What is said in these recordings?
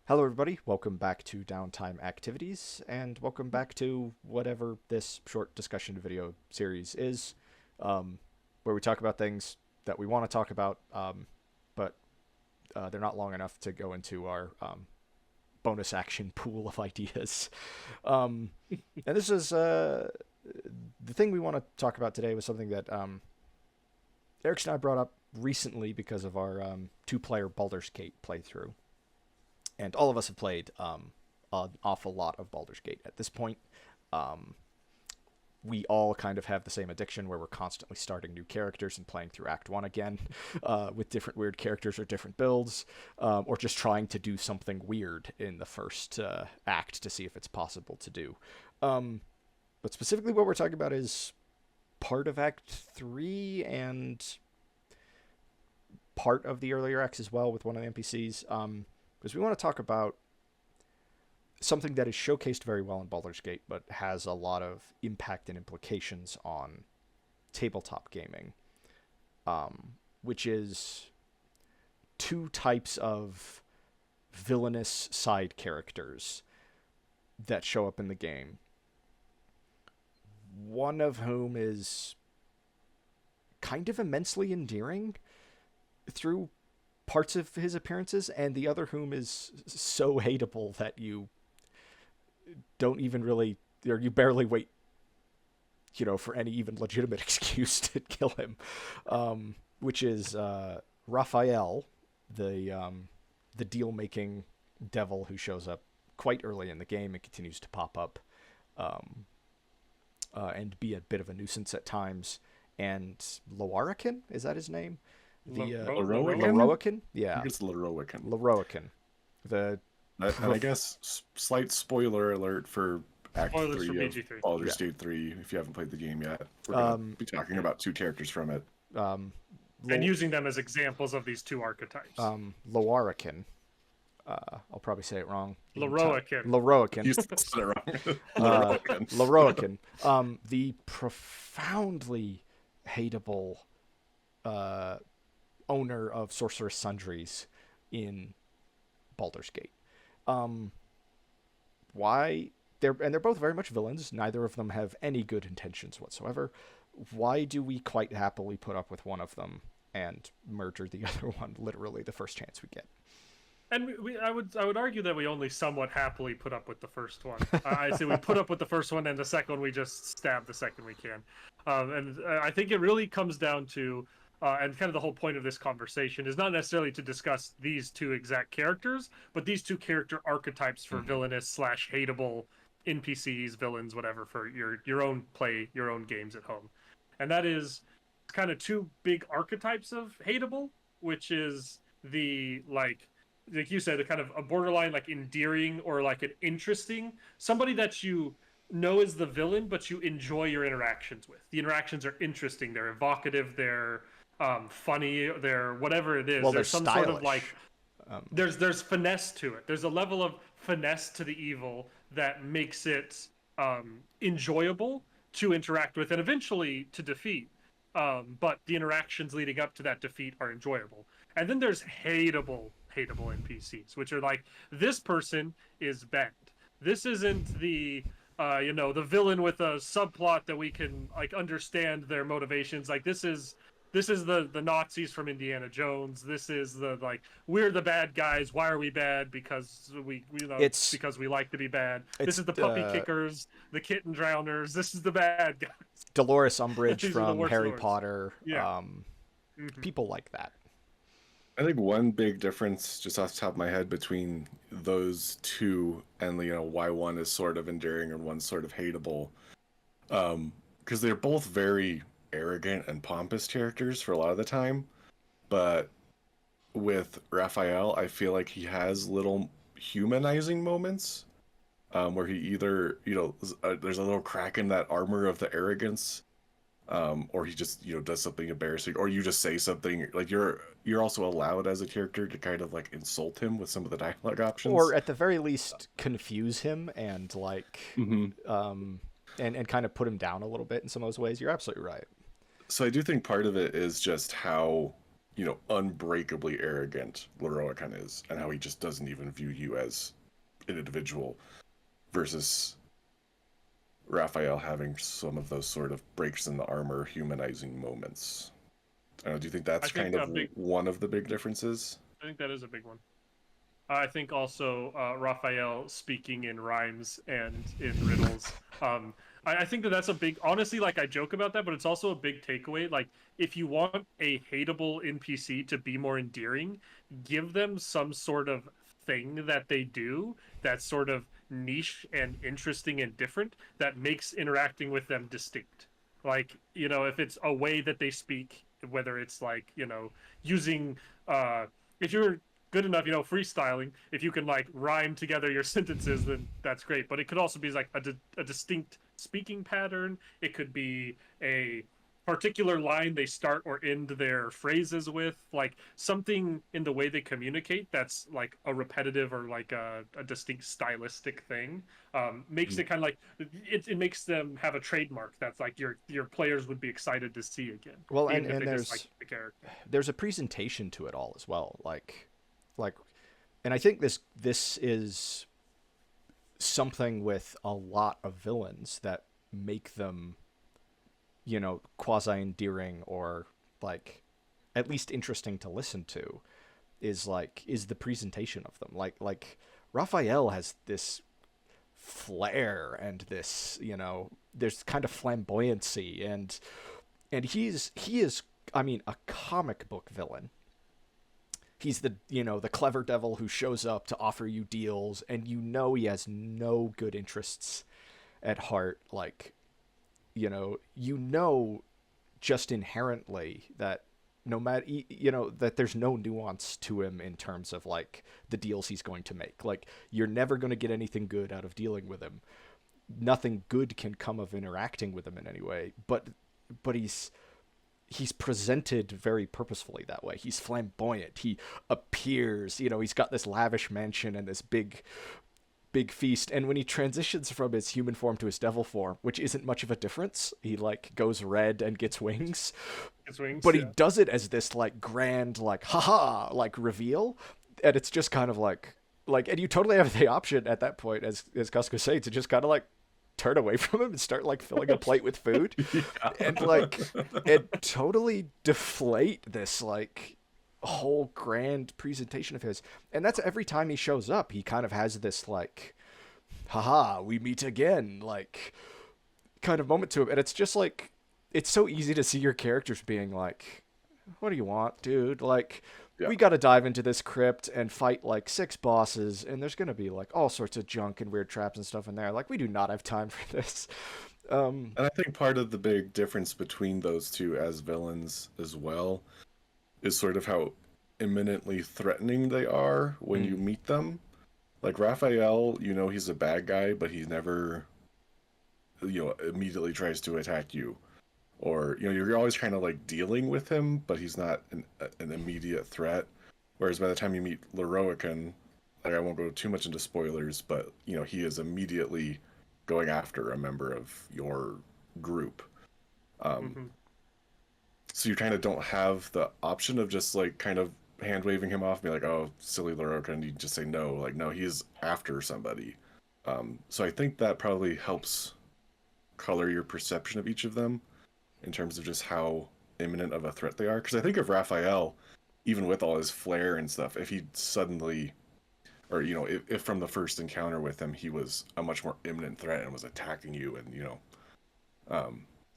Hello, everybody. Welcome back to Downtime Activities, and welcome back to whatever this short discussion video series is, where we talk about things that we want to talk about, but they're not long enough to go into our bonus action pool of ideas. And this is the thing we want to talk about today was something that Eric and I brought up recently because of our two-player Baldur's Gate playthrough. And all of us have played an awful lot of Baldur's Gate at this point. We all kind of have the same addiction where we're constantly starting new characters and playing through Act 1 again with different weird characters or different builds, or just trying to do something weird in the first act to see if it's possible to do. But specifically what we're talking about is part of Act 3 and part of the earlier acts as well with one of the NPCs. Because we want to talk about something that is showcased very well in Baldur's Gate, but has a lot of impact and implications on tabletop gaming, which is two types of villainous side characters that show up in the game. One of whom is kind of immensely endearing through parts of his appearances, and the other whom is so hateable that you don't even really, or you barely wait, for any even legitimate excuse to kill him, which is Raphael, the deal-making devil who shows up quite early in the game and continues to pop up and be a bit of a nuisance at times, and Loarakin, is that his name? Loroakin? Yeah. I think it's Loroakin. Loroakin. And I guess slight spoiler alert for Act Spoilers 3 for of BG3. Baldur's Gate 3, if you haven't played the game yet. We're going to be talking about two characters from it. And using them as examples of these two archetypes. Loarakin. I'll probably say it wrong. Loroakin. Loroakin. You said it wrong. Loroakin. Loroakin. The profoundly hateable owner of Sorcerous Sundries in Baldur's Gate. Why they're both very much villains. Neither of them have any good intentions whatsoever. Why do we quite happily put up with one of them and murder the other one literally the first chance we get? And I would argue that we only somewhat happily put up with the first one. I say we put up with the first one, and the second one we just stab the second we can. And I think it really comes down to, and kind of the whole point of this conversation is not necessarily to discuss these two exact characters, but these two character archetypes for villainous / hateable NPCs, villains, whatever, for your own play, your own games at home. And that is kind of two big archetypes of hateable, which is the like you said, a kind of a borderline like endearing or like an interesting, somebody that you know is the villain, but you enjoy your interactions with. The interactions are interesting, they're evocative, they're funny, they're whatever it is. Well, there's some stylish. sort of like there's finesse to it. There's a level of finesse to the evil that makes it enjoyable to interact with and eventually to defeat. But the interactions leading up to that defeat are enjoyable. And then there's hateable NPCs, which are like, this person is bad. This isn't the the villain with a subplot that we can like understand their motivations. Like this is the Nazis from Indiana Jones. This is the like, we're the bad guys. Why are we bad? Because we because we like to be bad. This is the puppy kickers, the kitten drowners. This is the bad guys. Dolores Umbridge from Harry lords. Potter. Yeah. People like that. I think one big difference, just off the top of my head, between those two and why one is sort of endearing and one's sort of hateable, because they're both very arrogant and pompous characters for a lot of the time. But with Raphael, I feel like he has little humanizing moments, where he either there's a little crack in that armor of the arrogance. Or he just does something embarrassing, or you just say something like you're also allowed as a character to kind of like insult him with some of the dialogue options, or at the very least confuse him and like and kind of put him down a little bit in some of those ways. You're absolutely right. So I do think part of it is just how unbreakably arrogant Leroican is, and how he just doesn't even view you as an individual, versus Raphael having some of those sort of breaks in the armor, humanizing moments. I don't know, do you think that's kind of one of the big differences? I think that is a big one. I think also Raphael speaking in rhymes and in riddles. I think that's a big, honestly, like I joke about that, but it's also a big takeaway. Like, if you want a hateable NPC to be more endearing, give them some sort of thing that they do that's sort of niche and interesting and different that makes interacting with them distinct. Like, if it's a way that they speak, whether it's like, using, if you're good enough, freestyling, if you can like rhyme together your sentences, then that's great. But it could also be like a distinct speaking pattern. It could be a particular line they start or end their phrases with, like something in the way they communicate that's like a repetitive or like a distinct stylistic thing. Makes it kind of like it makes them have a trademark that's like your players would be excited to see again. Well, and there's like the character. There's a presentation to it all as well, like, and I think this is something with a lot of villains that make them, quasi endearing or like at least interesting to listen to, is the presentation of them. Like Raphael has this flair and this, there's kind of flamboyancy, and he is, I mean, a comic book villain. He's the clever devil who shows up to offer you deals, and he has no good interests at heart. Like, just inherently that no matter, that there's no nuance to him in terms of like the deals he's going to make. Like, you're never going to get anything good out of dealing with him. Nothing good can come of interacting with him in any way, but he's presented very purposefully that way. He's flamboyant. He appears, he's got this lavish mansion and this big feast. And when he transitions from his human form to his devil form, which isn't much of a difference, he like goes red and gets wings. But he does it as this like grand, like, haha, like reveal. And it's just kind of like, and you totally have the option at that point, as Cusco said, to just kind of like turn away from him and start like filling a plate with food. And like and totally deflate this like whole grand presentation of his. And that's every time he shows up, he kind of has this like, haha, we meet again, like kind of moment to him. And it's just like, it's so easy to see your characters being like, what do you want, dude? Like, we got to dive into this crypt and fight like 6 bosses, and there's going to be like all sorts of junk and weird traps and stuff in there. Like, we do not have time for this. And I think part of the big difference between those two as villains as well is sort of how imminently threatening they are when you meet them. Like Raphael, he's a bad guy, but he never, immediately tries to attack you. Or, you're always kind of like dealing with him, but he's not an immediate threat. Whereas by the time you meet Leroican, like, I won't go too much into spoilers, but, he is immediately going after a member of your group. So you kind of don't have the option of just like kind of hand waving him off and be like, oh, silly Leroican, you just say no. Like, no, he's after somebody. So I think that probably helps color your perception of each of them in terms of just how imminent of a threat they are. Because I think of Raphael, even with all his flair and stuff, if he suddenly, or, if from the first encounter with him, he was a much more imminent threat and was attacking you and,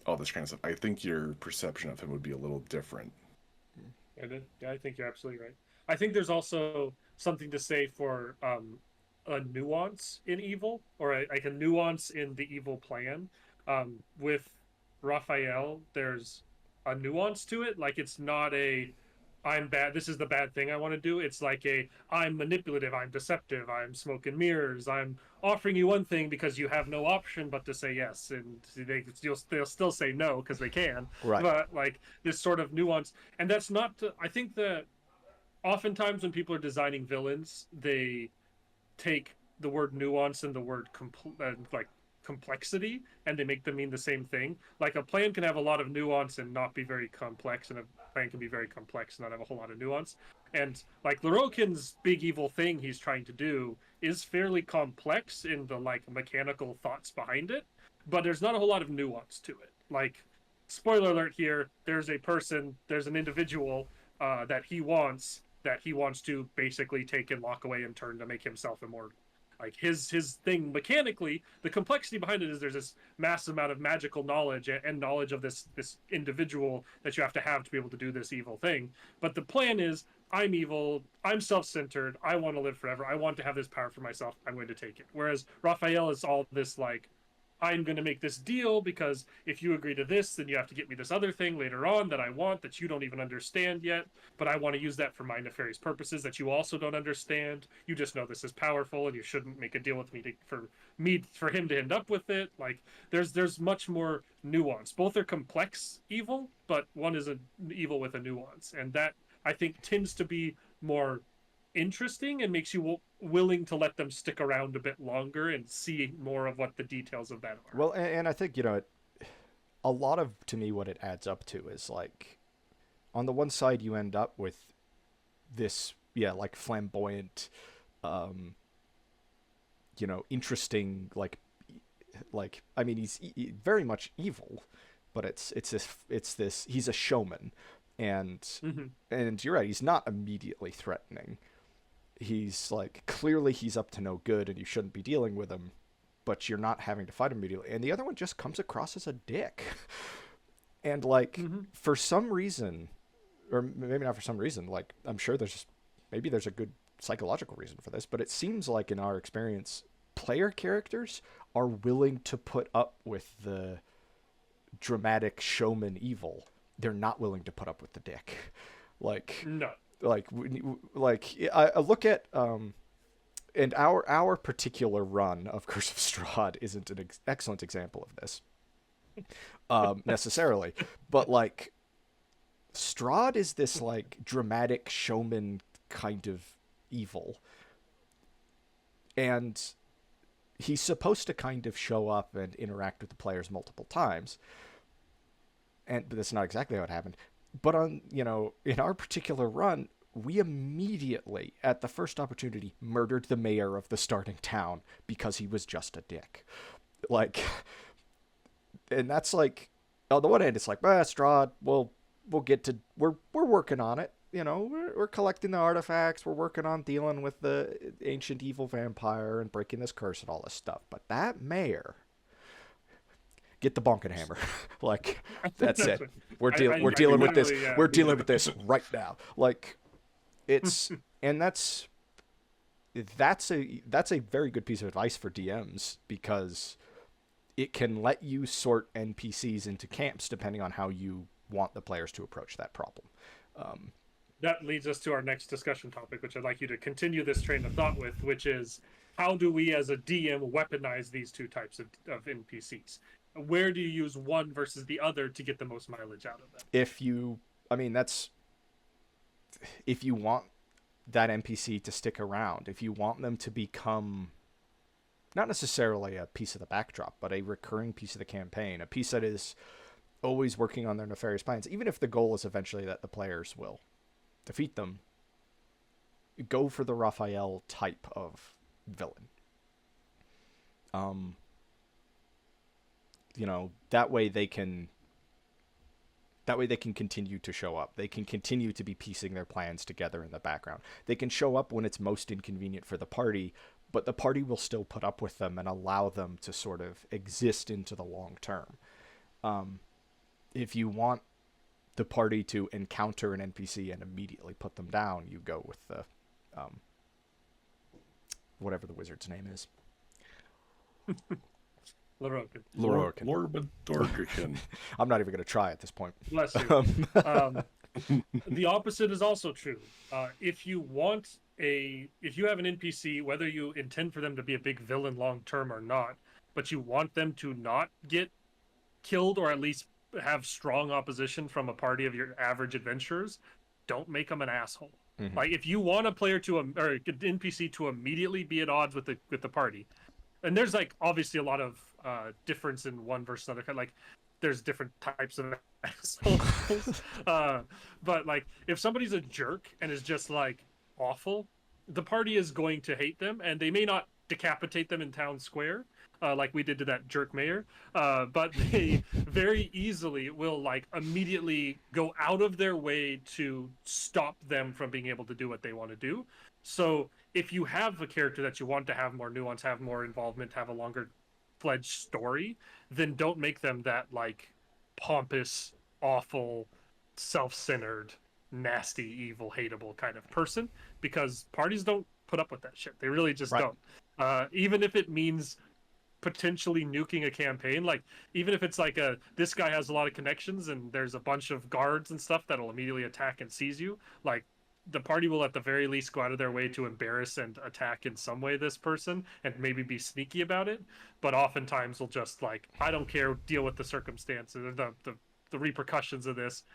all this kind of stuff, I think your perception of him would be a little different. Yeah, I think you're absolutely right. I think there's also something to say for a nuance in evil, or like a nuance in the evil plan. With Raphael, there's a nuance to it. Like, it's not a I'm bad, this is the bad thing I want to do. It's like I'm manipulative, I'm deceptive, I'm smoke and mirrors, I'm offering you one thing because you have no option but to say yes, and they'll still say no because they can. Right. But like this sort of nuance, and that's not I think that oftentimes when people are designing villains, they take the word nuance and the word complexity and they make them mean the same thing. Like a plan can have a lot of nuance and not be very complex, and a plan can be very complex and not have a whole lot of nuance. And like Lorokin's big evil thing he's trying to do is fairly complex in the like mechanical thoughts behind it, but there's not a whole lot of nuance to it. Like, spoiler alert here, there's an individual that he wants to basically take and lock away and turn to make himself immortal. Like his thing mechanically, the complexity behind it is there's this massive amount of magical knowledge and knowledge of this individual that you have to be able to do this evil thing. But the plan is, I'm evil, I'm self-centered, I want to live forever, I want to have this power for myself, I'm going to take it. Whereas Raphael is all this like, I'm going to make this deal because if you agree to this, then you have to get me this other thing later on that I want that you don't even understand yet. But I want to use that for my nefarious purposes that you also don't understand. You just know this is powerful and you shouldn't make a deal with me for him to end up with it. Like there's much more nuance. Both are complex evil, but one is an evil with a nuance. And that I think tends to be more interesting and makes you willing to let them stick around a bit longer and see more of what the details of that are. Well, and I think, a lot of, to me, what it adds up to is like, on the one side, you end up with this, like flamboyant, interesting, I mean, he's very much evil, but it's this, he's a showman, and you're right, he's not immediately threatening. He's like, clearly he's up to no good and you shouldn't be dealing with him, but you're not having to fight him immediately. And the other one just comes across as a dick. And like, for some reason, or maybe not for some reason, like, I'm sure there's a good psychological reason for this, but it seems like in our experience, player characters are willing to put up with the dramatic showman evil. They're not willing to put up with the dick. Like, no. I look at and our particular run of Curse of Strahd isn't an excellent example of this necessarily, but like Strahd is this like dramatic showman kind of evil, and he's supposed to kind of show up and interact with the players multiple times, but that's not exactly how it happened. But in our particular run, we immediately, at the first opportunity, murdered the mayor of the starting town because he was just a dick. Like, and that's like, on the one hand, it's like, Strahd, we'll get to, we're working on it. We're collecting the artifacts. We're working on dealing with the ancient evil vampire and breaking this curse and all this stuff. But that mayor, get the bonking hammer. Like, that's it. We're dealing with this. Yeah, we're dealing with this right now. Like, it's and that's a very good piece of advice for DMs, because it can let you sort NPCs into camps depending on how you want the players to approach that problem. That leads us to our next discussion topic, which I'd like you to continue this train of thought with, which is, how do we as a DM weaponize these two types of NPCs? Where do you use one versus the other to get the most mileage out of them? If you want that NPC to stick around, if you want them to become not necessarily a piece of the backdrop, but a recurring piece of the campaign, a piece that is always working on their nefarious plans, even if the goal is eventually that the players will defeat them, go for the Raphael type of villain. That way they can continue to show up. They can continue to be piecing their plans together in the background. They can show up when it's most inconvenient for the party, but the party will still put up with them and allow them to sort of exist into the long term. If you want the party to encounter an NPC and immediately put them down, you go with the whatever the wizard's name is. Lorokin. Lorbetorkin. I'm not even going to try at this point. Bless you. The opposite is also true. If you have an NPC, whether you intend for them to be a big villain long term or not, but you want them to not get killed, or at least have strong opposition from a party of your average adventurers, don't make them an asshole. Like, if you want a player or an NPC to immediately be at odds with the party, and there's like obviously a lot of difference in one versus another. Kind of like there's different types of assholes. But like if somebody's a jerk and is just like awful, the party is going to hate them, and they may not decapitate them in town square. Like we did to that jerk mayor, but they very easily will like immediately go out of their way to stop them from being able to do what they want to do. So if you have a character that you want to have more nuance, have more involvement, have a longer fledged story, then don't make them that like pompous, awful, self-centered, nasty, evil, hateable kind of person, because parties don't put up with that shit. They really just Right. don't. Even if it means potentially nuking a campaign, like even if it's like this guy has a lot of connections and there's a bunch of guards and stuff that'll immediately attack and seize you, like the party will at the very least go out of their way to embarrass and attack in some way this person and maybe be sneaky about it, but oftentimes will just like, I don't care, deal with the circumstances, the repercussions of this.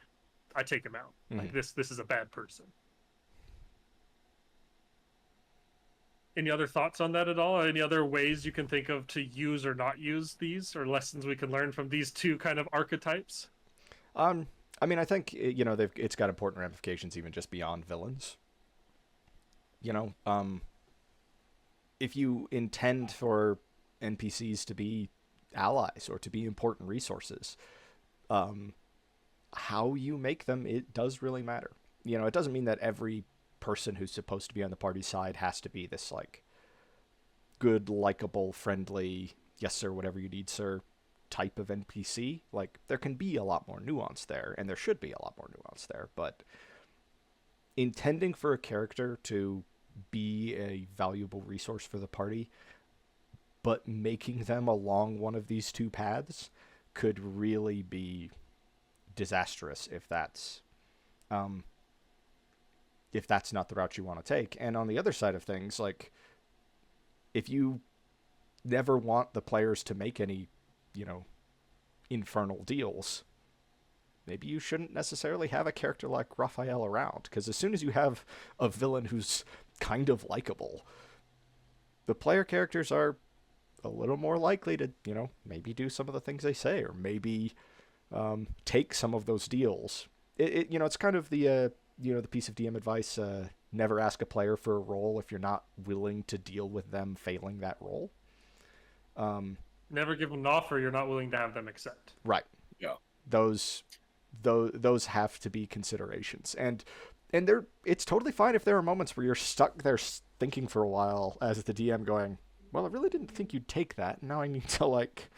I take him out. Like this is a bad person. Any other thoughts on that at all? Any other ways you can think of to use or not use these, or lessons we can learn from these two kind of archetypes? I mean, I think it's got important ramifications even just beyond villains. If you intend for NPCs to be allies or to be important resources, how you make them, it does really matter. It doesn't mean that every person who's supposed to be on the party side has to be this like good, likable, friendly, yes sir, whatever you need sir type of NPC. Like there can be a lot more nuance there, and there should be a lot more nuance there, but intending for a character to be a valuable resource for the party but making them along one of these two paths could really be disastrous if that's not the route you want to take. And on the other side of things, like if you never want the players to make any, infernal deals, maybe you shouldn't necessarily have a character like Raphael around, because as soon as you have a villain who's kind of likable, the player characters are a little more likely to, maybe do some of the things they say, or maybe take some of those deals. It's kind of the piece of DM advice, never ask a player for a role if you're not willing to deal with them failing that role. Never give them an offer you're not willing to have them accept. Right. Yeah. Those have to be considerations. And it's totally fine if there are moments where you're stuck there thinking for a while as the DM going, well, I really didn't think you'd take that. Now I need to like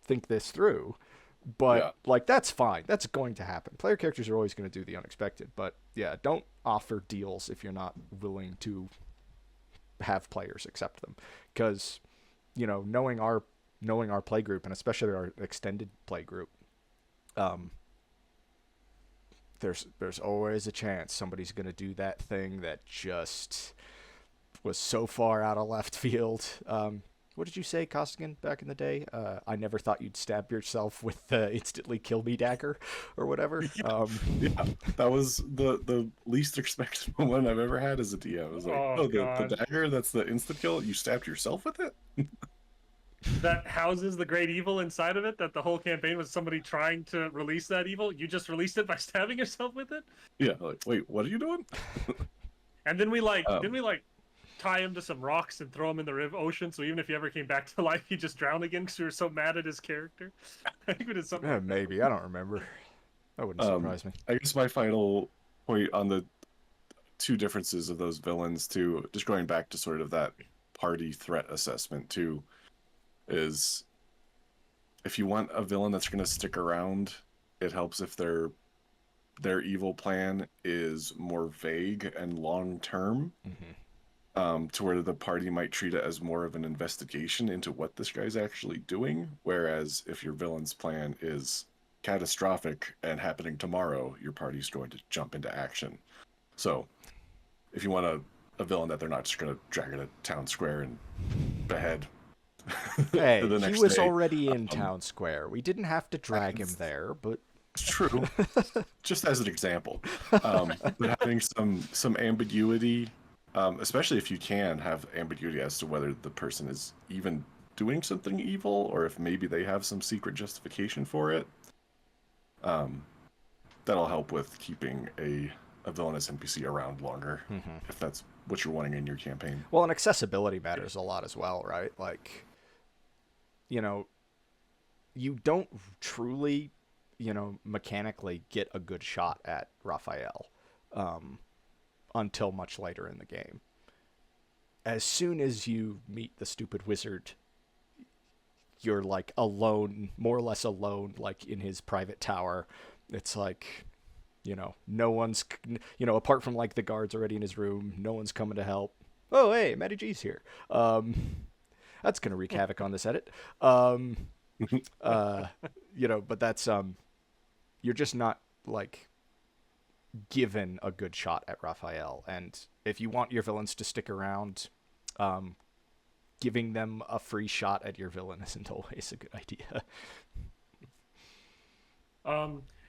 think this through. But like that's fine. That's going to happen. Player characters are always going to do the unexpected. But yeah, don't offer deals if you're not willing to have players accept them. Because knowing our play group, and especially our extended play group, there's always a chance somebody's going to do that thing that just was so far out of left field. What did you say, Costigan, back in the day? I never thought you'd stab yourself with the instantly kill me dagger or whatever. Yeah, that was the least expected one I've ever had as a DM. It was like, the dagger, that's the instant kill? You stabbed yourself with it? That houses the great evil inside of it, that the whole campaign was somebody trying to release that evil. You just released it by stabbing yourself with it? Yeah, like, wait, what are you doing? And then we tie him to some rocks and throw him in the ocean, so even if he ever came back to life, he'd just drown again because we were so mad at his character. I think we did something. Yeah, maybe. I don't remember. That wouldn't surprise me. I guess my final point on the two differences of those villains, too, just going back to sort of that party threat assessment, too, is if you want a villain that's going to stick around, it helps if their evil plan is more vague and long-term. Mm-hmm. To where the party might treat it as more of an investigation into what this guy's actually doing. Whereas if your villain's plan is catastrophic and happening tomorrow, your party's going to jump into action. So if you want a villain that they're not just going to drag into town square and behead. Hey, the he next was day, already in town square. We didn't have to drag him there, but... It's true. Just as an example. But having some ambiguity especially if you can have ambiguity as to whether the person is even doing something evil or if maybe they have some secret justification for it. That'll help with keeping a villainous NPC around longer, if that's what you're wanting in your campaign. Well, and accessibility matters a lot as well, right? Like, you know, you don't truly, mechanically get a good shot at Raphael until much later in the game. As soon as you meet the stupid wizard, you're like alone, more or less alone, like in his private tower. It's like, no one's, apart from like the guards already in his room, no one's coming to help. Oh, hey, Matty G's here. That's going to wreak havoc on this edit. But that's, you're just not like given a good shot at Raphael. And if you want your villains to stick around, giving them a free shot at your villain isn't always a good idea.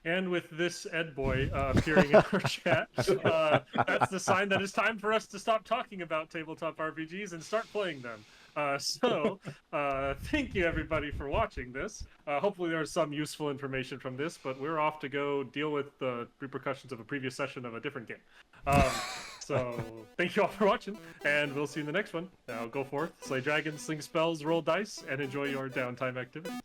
And with this Ed boy appearing in our chat, that's the sign that it's time for us to stop talking about tabletop RPGs and start playing them. Thank you everybody for watching this. Hopefully there was some useful information from this, but we're off to go deal with the repercussions of a previous session of a different game. So thank you all for watching, and we'll see you in the next one. Now go forth, slay dragons, sling spells, roll dice, and enjoy your downtime activities.